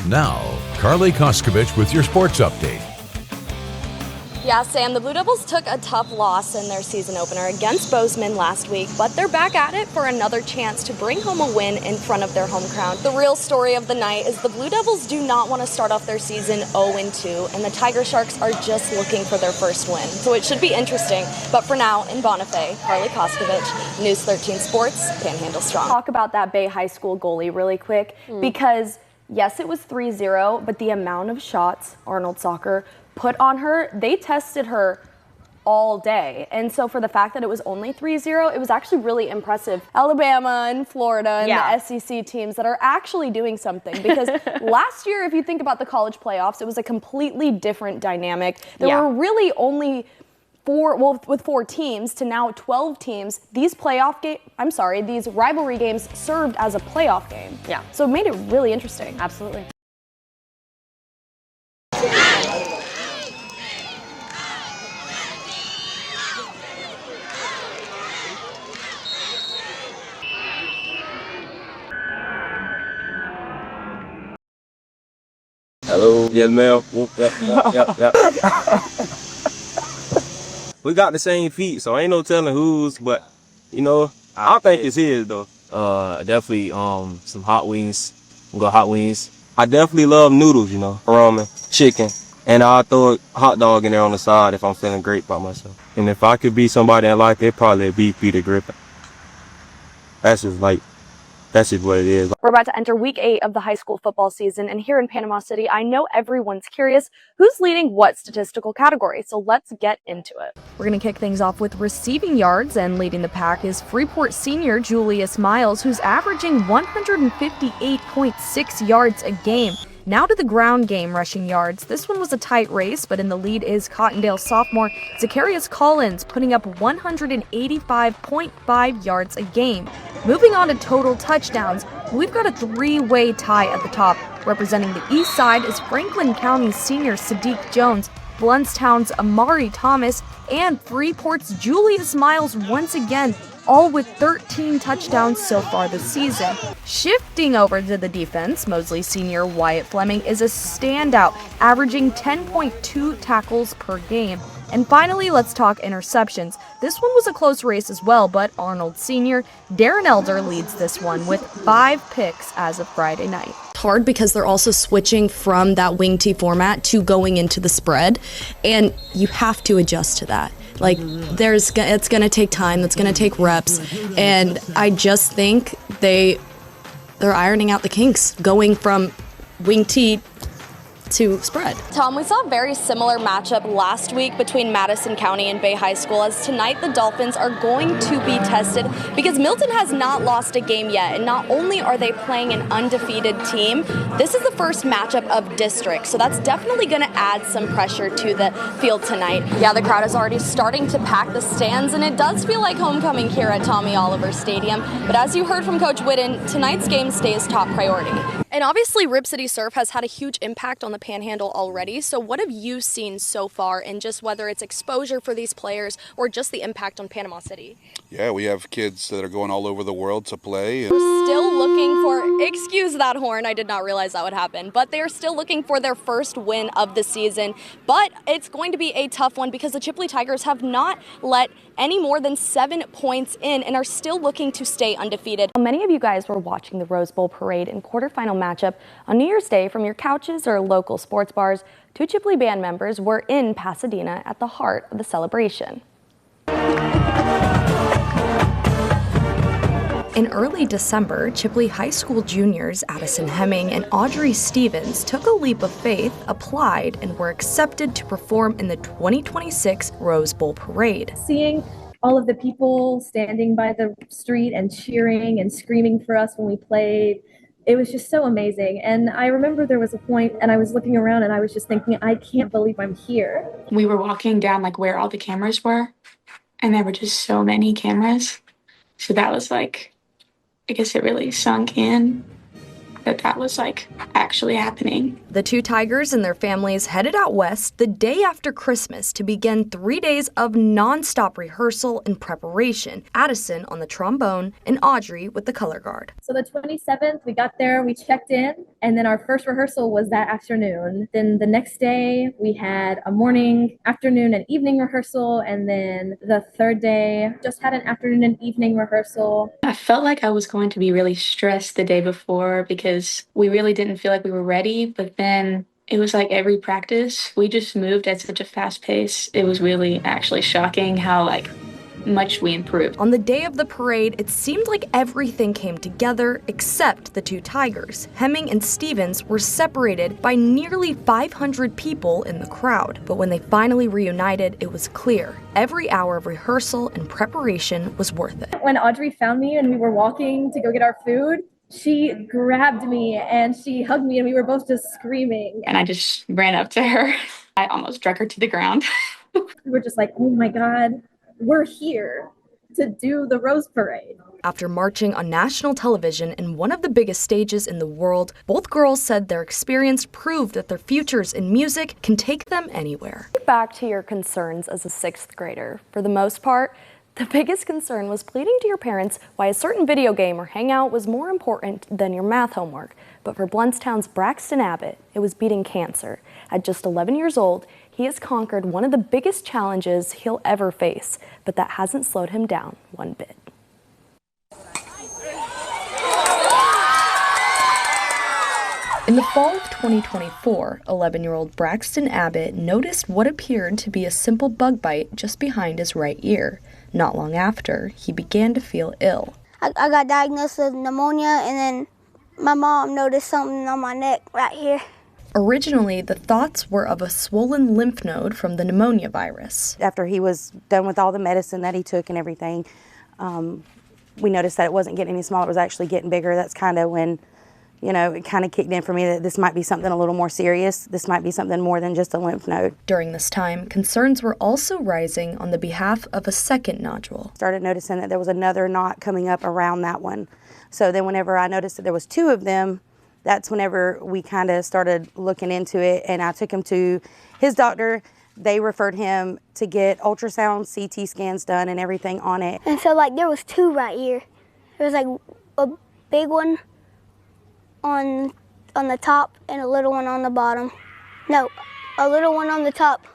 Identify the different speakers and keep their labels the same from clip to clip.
Speaker 1: Now, Karli Koskovich with your sports update.
Speaker 2: Yeah, Sam, the Blue Devils took a tough loss in their season opener against Bozeman last week, but they're back at it for another chance to bring home a win in front of their home crowd. The real story of the night is the Blue Devils do not want to start off their season 0-2, and the Tiger Sharks are just looking for their first win. So it should be interesting. But for now, in Bonifay, Karli Koskovich, News 13 Sports, Panhandle Strong. Talk about that Bay High School goalie really quick, because yes, it was 3-0, but the amount of shots Arnold Soccer put on her, they tested her all day. And so for the fact that it was only 3-0, it was actually really impressive. Alabama and Florida and the SEC teams that are actually doing something. Because last year, if you think about the college playoffs, it was a completely different dynamic. There were really only with 4 teams to now 12 teams, these rivalry games served as a playoff game. Yeah. So it made it really interesting. Absolutely.
Speaker 3: Hello, yes, ma'am. Yep. We got the same feet, so ain't no telling whose, but you know, I think it's his though.
Speaker 4: Definitely some hot wings. We'll go hot wings.
Speaker 3: I definitely love noodles, you know, ramen, chicken, and I'll throw a hot dog in there on the side if I'm feeling great by myself. And if I could be somebody in life, it'd probably be Peter Griffin. That's just what it is.
Speaker 2: We're about to enter week 8 of the high school football season, and here in Panama City, I know everyone's curious who's leading what statistical category, so let's get into it. We're going to kick things off with receiving yards, and leading the pack is Freeport senior Julius Miles, who's averaging 158.6 yards a game. Now to the ground game rushing yards. This one was a tight race, but in the lead is Cottondale sophomore Zacharias Collins, putting up 185.5 yards a game. Moving on to total touchdowns, we've got a 3-way tie at the top. Representing the east side is Franklin County's senior Sadiq Jones, Bluntstown's Amari Thomas, and Freeport's Julius Miles once again, all with 13 touchdowns so far this season. Shifting over to the defense, Mosley senior Wyatt Fleming is a standout, averaging 10.2 tackles per game. And finally, let's talk interceptions. This one was a close race as well, but Arnold senior Darren Elder leads this one with 5 picks as of Friday night.
Speaker 5: Hard because they're also switching from that wing tee format to going into the spread, and you have to adjust to that. Like, it's going to take time, that's going to take reps, and I just think they're ironing out the kinks, going from wing tee to spread.
Speaker 2: Tom, we saw a very similar matchup last week between Madison County and Bay High School, as tonight the Dolphins are going to be tested because Milton has not lost a game yet, and not only are they playing an undefeated team, this is the first matchup of district, so that's definitely going to add some pressure to the field tonight. Yeah, the crowd is already starting to pack the stands, and it does feel like homecoming here at Tommy Oliver Stadium, but as you heard from Coach Whitten, tonight's game stays top priority. And obviously Rip City Surf has had a huge impact on the Panhandle already, so what have you seen so far in just whether it's exposure for these players or just the impact on Panama City?
Speaker 6: Yeah, we have kids that are going all over the world to play.
Speaker 2: We're still looking for, excuse that horn, I did not realize that would happen, but they're still looking for their first win of the season. But it's going to be a tough one because the Chipley Tigers have not let any more than 7 points in and are still looking to stay undefeated. Many of you guys were watching the Rose Bowl parade and quarterfinal matchup on New Year's Day from your couches or local sports bars. 2 Chipley band members were in Pasadena at the heart of the celebration. In early December, Chipley High School juniors Addison Hemming and Audrey Stevens took a leap of faith, applied, and were accepted to perform in the 2026 Rose Bowl Parade.
Speaker 7: Seeing all of the people standing by the street and cheering and screaming for us when we played, it was just so amazing. And I remember there was a point and I was looking around and I was just thinking, I can't believe I'm here.
Speaker 8: We were walking down like where all the cameras were, and there were just so many cameras. So that was like, I guess it really sunk in. that was like actually happening.
Speaker 5: The two Tigers and their families headed out west the day after Christmas to begin 3 days of nonstop rehearsal and preparation. Addison on the trombone and Audrey with the color guard.
Speaker 7: So the 27th, we got there, we checked in, and then our first rehearsal was that afternoon. Then the next day, we had a morning, afternoon, and evening rehearsal, and then the third day, just had an afternoon and evening rehearsal.
Speaker 8: I felt like I was going to be really stressed the day before because we really didn't feel like we were ready, but then it was like every practice, we just moved at such a fast pace. It was really actually shocking how much we improved.
Speaker 5: On the day of the parade, it seemed like everything came together except the two Tigers. Hemming and Stevens were separated by nearly 500 people in the crowd. But when they finally reunited, it was clear every hour of rehearsal and preparation was worth it.
Speaker 7: When Audrey found me and we were walking to go get our food, she grabbed me and she hugged me and we were both just screaming.
Speaker 8: And I just ran up to her. I almost dragged her to the ground.
Speaker 7: We were just like, oh my God, we're here to do the Rose Parade.
Speaker 5: After marching on national television in one of the biggest stages in the world, both girls said their experience proved that their futures in music can take them anywhere.
Speaker 2: Back to your concerns as a 6th grader. For the most part, the biggest concern was pleading to your parents why a certain video game or hangout was more important than your math homework. But for Blountstown's Braxton Abbott, it was beating cancer. At just 11 years old, he has conquered one of the biggest challenges he'll ever face, but that hasn't slowed him down one bit.
Speaker 5: In the fall of 2024, 11-year-old Braxton Abbott noticed what appeared to be a simple bug bite just behind his right ear. Not long after, he began to feel ill.
Speaker 9: I got diagnosed with pneumonia, and then my mom noticed something on my neck right here.
Speaker 5: Originally, the thoughts were of a swollen lymph node from the pneumonia virus.
Speaker 10: After he was done with all the medicine that he took and everything, we noticed that it wasn't getting any smaller, it was actually getting bigger. That's kind of when, it kind of kicked in for me that this might be something a little more serious. This might be something more than just a lymph node.
Speaker 5: During this time, concerns were also rising on the behalf of a second nodule.
Speaker 10: Started noticing that there was another knot coming up around that one. So then whenever I noticed that there was 2 of them, that's whenever we kind of started looking into it, and I took him to his doctor. They referred him to get ultrasound, CT scans done and everything on it.
Speaker 9: And so there was 2 right here. There was a big one on the top and a little one on the bottom. No, a little one on the top,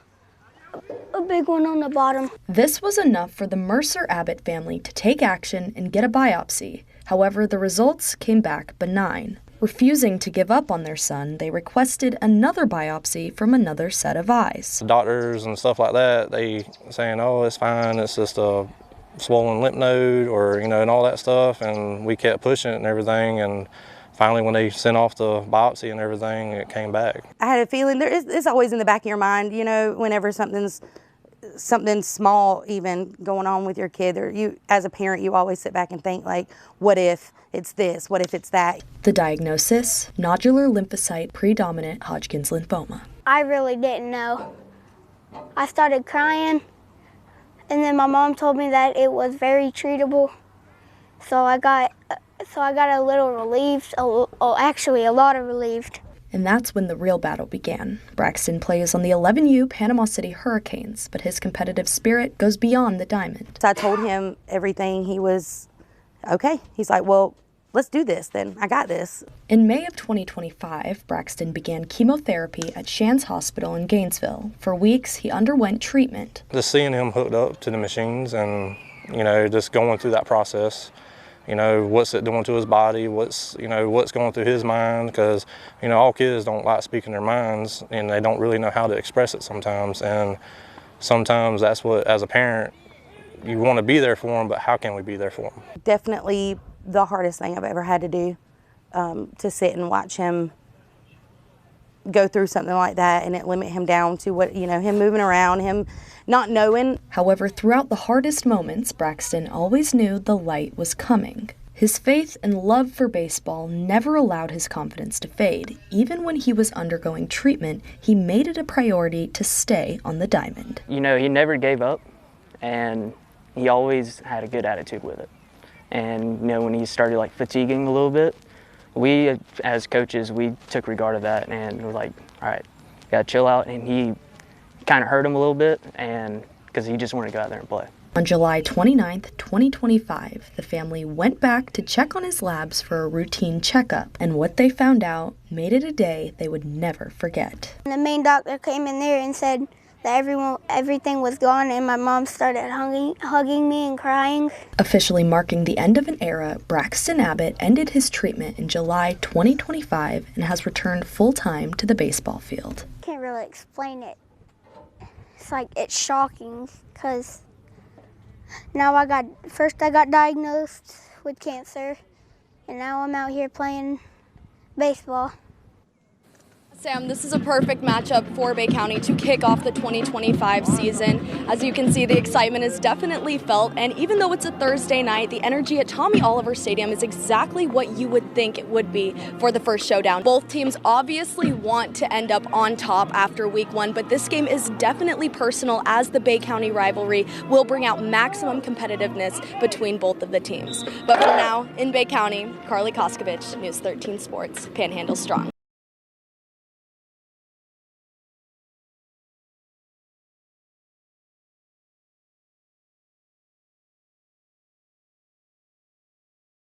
Speaker 9: a big one on the bottom.
Speaker 5: This was enough for the Mercer Abbott family to take action and get a biopsy. However, the results came back benign. Refusing to give up on their son, they requested another biopsy from another set of eyes.
Speaker 11: Doctors and stuff like that, they saying, oh, it's fine, it's just a swollen lymph node or, and all that stuff. And we kept pushing it and everything. And finally, when they sent off the biopsy and everything, it came back.
Speaker 10: I had a feeling, it's always in the back of your mind, whenever something small even going on with your kid, or you as a parent, you always sit back and think what if it's this, what if it's that?
Speaker 5: The diagnosis, nodular lymphocyte predominant Hodgkin's lymphoma.
Speaker 9: I really didn't know. I started crying, and then my mom told me that it was very treatable. So I got a little relieved, actually a lot of relieved.
Speaker 5: And that's when the real battle began. Braxton plays on the 11U Panama City Hurricanes, but his competitive spirit goes beyond the diamond.
Speaker 10: So I told him everything. He was okay. He's like, well, let's do this then. I got this.
Speaker 5: In May of 2025, Braxton began chemotherapy at Shands Hospital in Gainesville. For weeks, he underwent treatment.
Speaker 11: Just seeing him hooked up to the machines and, just going through that process. What's it doing to his body, what's going through his mind, because, all kids don't like speaking their minds and they don't really know how to express it sometimes. And sometimes that's what, as a parent, you want to be there for them, but how can we be there for them?
Speaker 10: Definitely the hardest thing I've ever had to do, to sit and watch him go through something like that and it limit him down to what, him moving around, him not knowing.
Speaker 5: However, throughout the hardest moments, Braxton always knew the light was coming. His faith and love for baseball never allowed his confidence to fade. Even when he was undergoing treatment, he made it a priority to stay on the diamond.
Speaker 12: He never gave up, and he always had a good attitude with it. And, when he started fatiguing a little bit, we as coaches, we took regard of that and we're like, all right, gotta chill out. And he kind of hurt him a little bit, and because he just wanted to go out there and play.
Speaker 5: On July 29th, 2025, the family went back to check on his labs for a routine checkup, and what they found out made it a day they would never forget.
Speaker 9: The main doctor came in there and said that everything was gone, and my mom started hugging me and crying.
Speaker 5: Officially marking the end of an era, Braxton Abbott ended his treatment in July 2025 and has returned full-time to the baseball field.
Speaker 9: Can't really explain it. It's like, it's shocking, because now I got diagnosed with cancer, and now I'm out here playing baseball.
Speaker 2: Sam, this is a perfect matchup for Bay County to kick off the 2025 season. As you can see, the excitement is definitely felt, and even though it's a Thursday night, the energy at Tommy Oliver Stadium is exactly what you would think it would be for the first showdown. Both teams obviously want to end up on top after week one, but this game is definitely personal, as the Bay County rivalry will bring out maximum competitiveness between both of the teams. But for now, in Bay County, Karli Koskovich, News 13 Sports, Panhandle Strong.